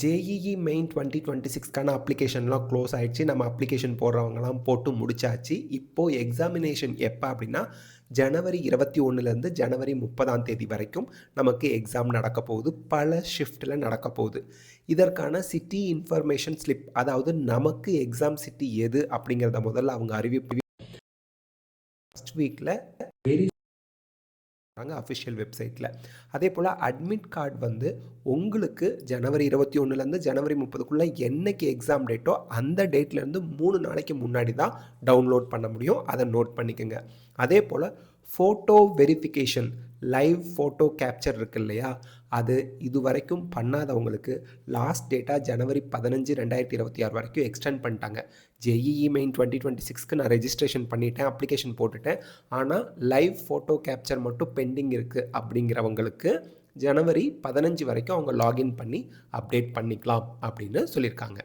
JEE main 2026க்கான அப்ளிகேஷன்லாம் close ஆயிடுச்சு. நம்ம application போடுறவங்கலாம் போட்டு முடிச்சாச்சு. இப்போது எக்ஸாமினேஷன் எப்போ அப்படின்னா ஜனவரி 21லேருந்து ஜனவரி 30ஆம் தேதி வரைக்கும் நமக்கு எக்ஸாம் நடக்க போகுது. பல ஷிஃப்ட்டில் நடக்க போகுது. இதற்கான சிட்டி இன்ஃபர்மேஷன் ஸ்லிப், அதாவது நமக்கு எக்ஸாம் சிட்டி எது அப்படிங்கிறத முதல்ல அவங்க அறிவிப்பு ஃபர்ஸ்ட் வீக்கில் அஃபிஷியல் வெப்சைட்டில். அதே போல் அட்மிட் கார்டு வந்து உங்களுக்கு ஜனவரி 21லேருந்து ஜனவரி 30க்குள்ளே என்னைக்கு எக்ஸாம் டேட்டோ அந்த டேட்லேருந்து 3 நாளைக்கு முன்னாடி தான் டவுன்லோட் பண்ண முடியும். அதை நோட் பண்ணிக்கோங்க. அதே போல் photo verification, live photo capture இருக்கு இல்லையா, அது இது வரைக்கும் பண்ணாதவங்களுக்கு லாஸ்ட் டேட்டாக ஜனவரி 15, 2026 வரைக்கும் எக்ஸ்டெண்ட் பண்ணிட்டாங்க. ஜேஇஇ மெயின் 2026க்கு நான் ரெஜிஸ்ட்ரேஷன் பண்ணிட்டேன், அப்ளிகேஷன் போட்டுட்டேன். ஆனால் லைவ் ஃபோட்டோ கேப்சர் மட்டும் பெண்டிங் இருக்குது அப்படிங்கிறவங்களுக்கு ஜனவரி 15 வரைக்கும் அவங்க லாகின் பண்ணி அப்டேட் பண்ணிக்கலாம் அப்படின்னு சொல்லியிருக்காங்க.